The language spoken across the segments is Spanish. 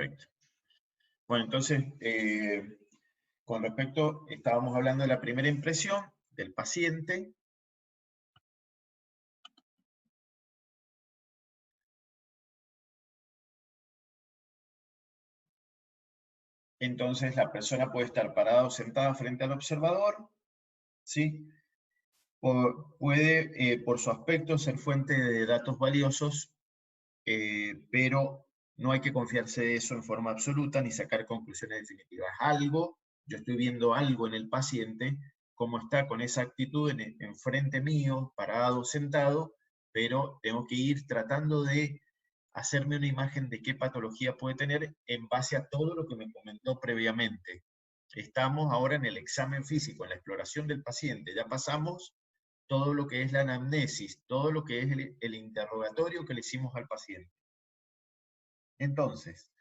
Perfecto. Bueno, entonces, con respecto, estábamos hablando de la primera impresión del paciente. Entonces, la persona puede estar parada o sentada frente al observador, ¿sí? Puede, por su aspecto, ser fuente de datos valiosos, pero no hay que confiarse de eso en forma absoluta ni sacar conclusiones definitivas. Yo estoy viendo algo en el paciente, cómo está con esa actitud en frente mío, parado, sentado, pero tengo que ir tratando de hacerme una imagen de qué patología puede tener en base a todo lo que me comentó previamente. Estamos ahora en el examen físico, en la exploración del paciente. Ya pasamos todo lo que es la anamnesis, todo lo que es el interrogatorio que le hicimos al paciente. Entonces,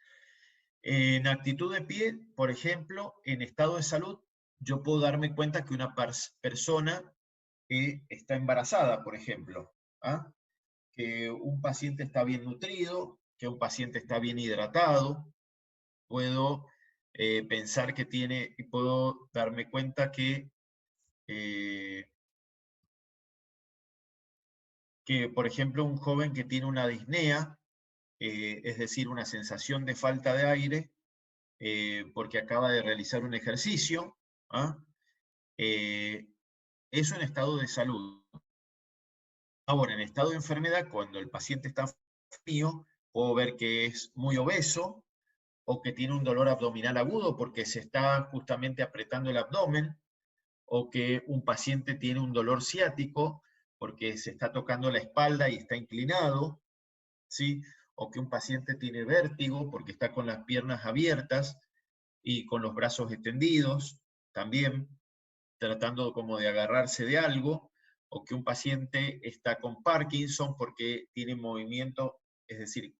en actitud de pie, por ejemplo, en estado de salud, yo puedo darme cuenta que una persona está embarazada, por ejemplo, ¿ah? Que un paciente está bien nutrido, que un paciente está bien hidratado. Puedo pensar que puedo darme cuenta que, por ejemplo, un joven que tiene una disnea, es decir, una sensación de falta de aire, porque acaba de realizar un ejercicio, ¿ah? Eso en estado de salud. Ahora, en estado de enfermedad, cuando el paciente está frío, puedo ver que es muy obeso o que tiene un dolor abdominal agudo porque se está justamente apretando el abdomen, o que un paciente tiene un dolor ciático porque se está tocando la espalda y está inclinado, ¿sí? O que un paciente tiene vértigo porque está con las piernas abiertas y con los brazos extendidos, también tratando como de agarrarse de algo, o que un paciente está con Parkinson porque tiene movimiento, es decir,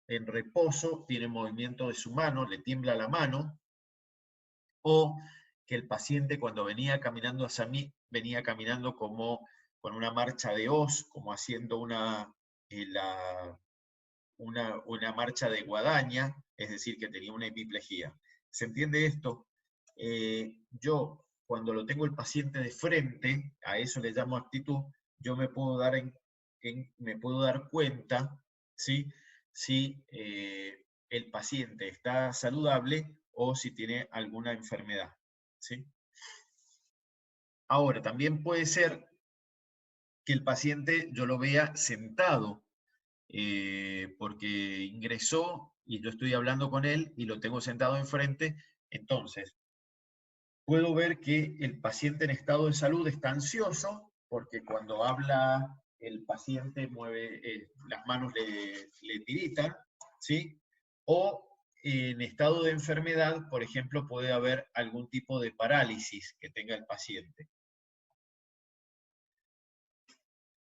en reposo tiene movimiento de su mano, le tiembla la mano, o que el paciente cuando venía caminando hacia mí, venía caminando como con una marcha de hoz, como haciendo una marcha de guadaña, es decir, que tenía una hemiplejía. ¿Se entiende esto? Yo, cuando lo tengo el paciente de frente, a eso le llamo actitud, yo me puedo dar cuenta, ¿sí? Si el paciente está saludable o si tiene alguna enfermedad, ¿sí? Ahora, también puede ser que el paciente yo lo vea sentado, porque ingresó y yo estoy hablando con él y lo tengo sentado enfrente. Entonces, puedo ver que el paciente en estado de salud está ansioso, porque cuando habla el paciente mueve, las manos le tiritan, ¿sí? O en estado de enfermedad, por ejemplo, puede haber algún tipo de parálisis que tenga el paciente,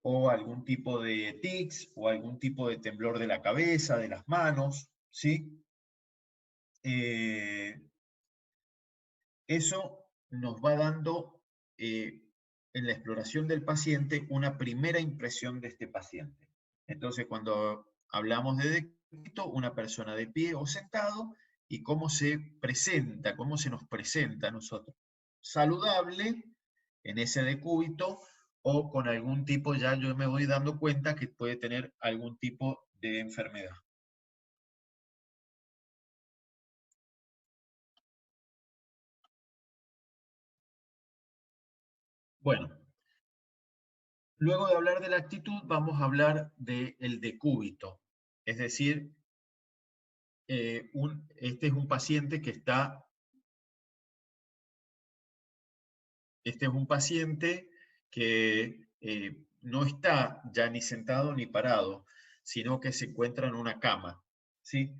o algún tipo de tics, o algún tipo de temblor de la cabeza, de las manos, ¿sí? Eso nos va dando, en la exploración del paciente, una primera impresión de este paciente. Entonces, cuando hablamos de decúbito, una persona de pie o sentado, y cómo se presenta, cómo se nos presenta a nosotros. Saludable en ese decúbito, o con algún tipo, ya yo me voy dando cuenta que puede tener algún tipo de enfermedad. Bueno, luego de hablar de la actitud, vamos a hablar del decúbito. Es decir, este es un paciente que está, este es un paciente que no está ya ni sentado ni parado, sino que se encuentra en una cama, ¿sí?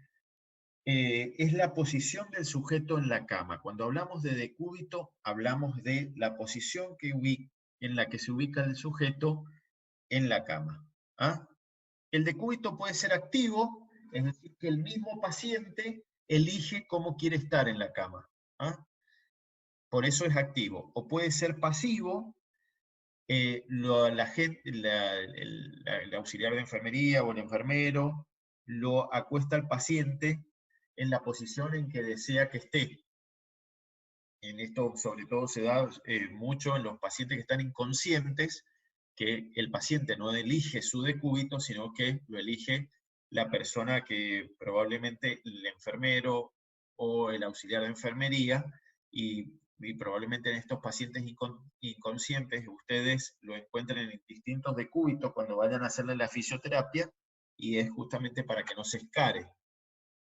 Es la posición del sujeto en la cama. Cuando hablamos de decúbito, hablamos de la posición en la que se ubica el sujeto en la cama. ¿Ah? El decúbito puede ser activo, es decir, que el mismo paciente elige cómo quiere estar en la cama. ¿Ah? Por eso es activo. O puede ser pasivo, el auxiliar de enfermería o el enfermero lo acuesta al paciente en la posición en que desea que esté. En esto sobre todo se da mucho en los pacientes que están inconscientes, que el paciente no elige su decúbito, sino que lo elige la persona que probablemente el enfermero o el auxiliar de enfermería, y probablemente en estos pacientes inconscientes ustedes lo encuentren en distintos decúbitos cuando vayan a hacerle la fisioterapia, y es justamente para que no se escare,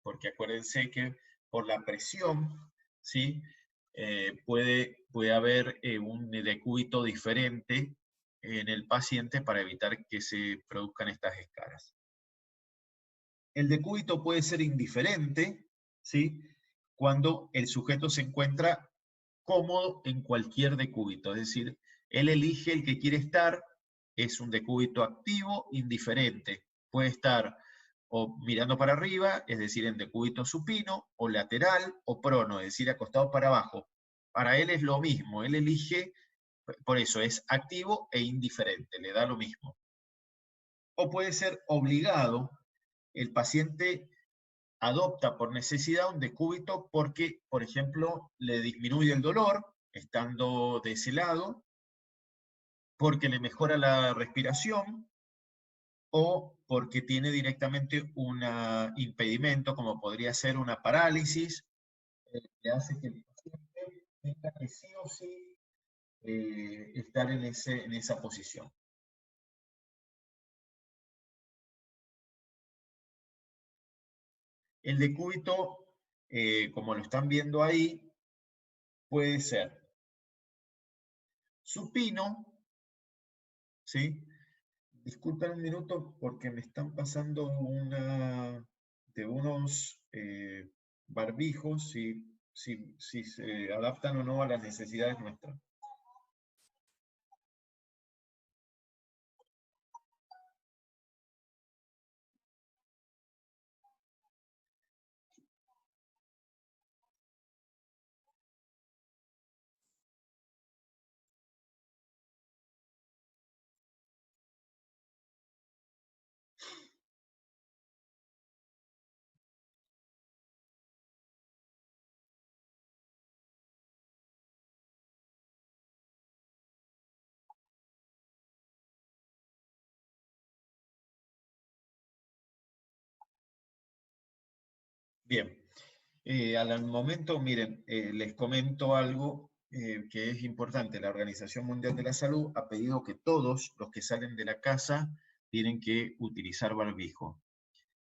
porque acuérdense que por la presión, ¿sí? Puede haber un decúbito diferente en el paciente para evitar que se produzcan estas escaras. El decúbito puede ser indiferente, ¿sí? Cuando el sujeto se encuentra cómodo en cualquier decúbito, es decir, él elige el que quiere estar, es un decúbito activo, indiferente. Puede estar o mirando para arriba, es decir, en decúbito supino, o lateral, o prono, es decir, acostado para abajo. Para él es lo mismo, él elige, por eso es activo e indiferente, le da lo mismo. O puede ser obligado, el paciente adopta por necesidad un decúbito porque, por ejemplo, le disminuye el dolor estando de ese lado, porque le mejora la respiración, o porque tiene directamente un impedimento, como podría ser una parálisis, que hace que el paciente tenga que sí o sí estar en esa posición. El decúbito, como lo están viendo ahí, puede ser supino, ¿sí? Disculpen un minuto porque me están pasando unos barbijos, si se adaptan o no a las necesidades nuestras. Bien, al momento, miren, les comento algo que es importante. La Organización Mundial de la Salud ha pedido que todos los que salen de la casa tienen que utilizar barbijo.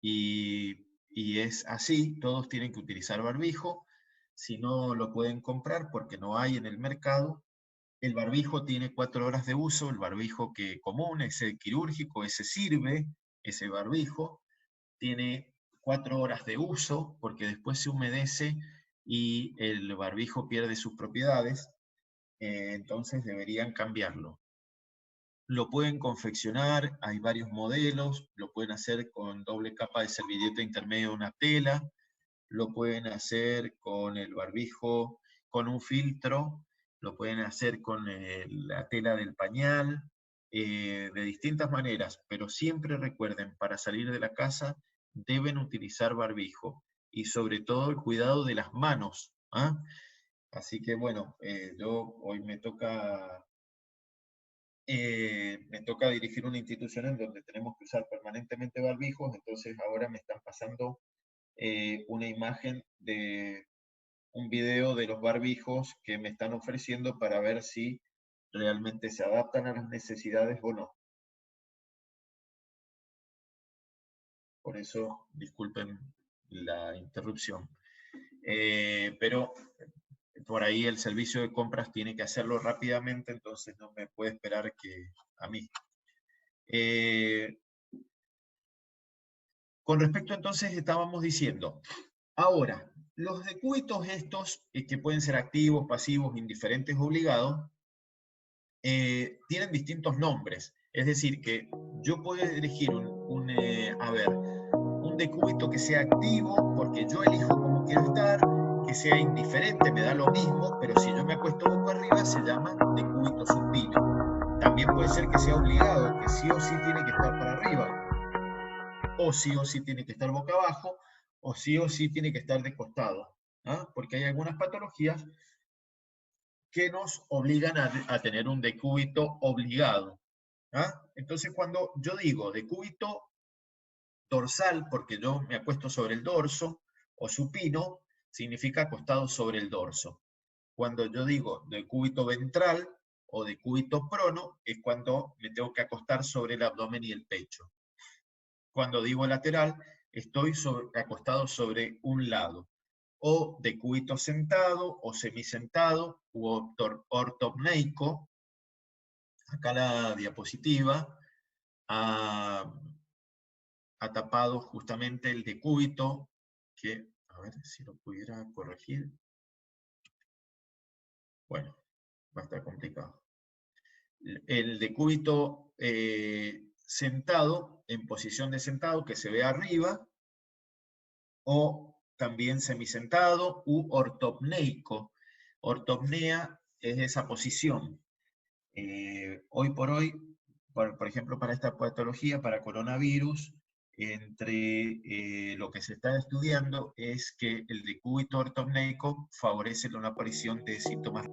Y es así, todos tienen que utilizar barbijo. Si no lo pueden comprar porque no hay en el mercado, el barbijo tiene 4 horas de uso, el barbijo común, ese quirúrgico, ese sirve, ese barbijo, tiene 4 horas de uso porque después se humedece y el barbijo pierde sus propiedades, entonces deberían cambiarlo. Lo pueden confeccionar, hay varios modelos, lo pueden hacer con doble capa de servilleta intermedio de una tela, lo pueden hacer con el barbijo, con un filtro, lo pueden hacer con la tela del pañal, de distintas maneras, pero siempre recuerden, para salir de la casa deben utilizar barbijo, y sobre todo el cuidado de las manos, ¿ah? Así que bueno, yo hoy me toca dirigir una institución en donde tenemos que usar permanentemente barbijos, entonces ahora me están pasando una imagen de un video de los barbijos que me están ofreciendo para ver si realmente se adaptan a las necesidades o no. Por eso, disculpen la interrupción. Pero por ahí el servicio de compras tiene que hacerlo rápidamente, entonces no me puede esperar a mí. Con respecto entonces estábamos diciendo, ahora, los decúbitos estos, que pueden ser activos, pasivos, indiferentes, obligados, tienen distintos nombres. Es decir, que yo puedo elegir un decúbito que sea activo, porque yo elijo cómo quiero estar, que sea indiferente, me da lo mismo, pero si yo me acuesto boca arriba, se llama decúbito supino. También puede ser que sea obligado, que sí o sí tiene que estar para arriba, o sí tiene que estar boca abajo, o sí tiene que estar de costado, ¿ah? Porque hay algunas patologías que nos obligan a tener un decúbito obligado, ¿ah? Entonces, cuando yo digo decúbito dorsal, porque yo me acuesto sobre el dorso, o supino, significa acostado sobre el dorso. Cuando yo digo decúbito ventral o decúbito prono, es cuando me tengo que acostar sobre el abdomen y el pecho. Cuando digo lateral, estoy acostado sobre un lado. O decúbito sentado, o semisentado, u ortopneico. Acá la diapositiva ha tapado justamente el decúbito, que, a ver si lo pudiera corregir. Bueno, va a estar complicado. El decúbito sentado, en posición de sentado, que se ve arriba, o también semisentado u ortopneico. Ortopnea es esa posición. Hoy por hoy, por ejemplo, para esta patología, para coronavirus, entre lo que se está estudiando es que el decúbito ortopneico favorece la aparición de síntomas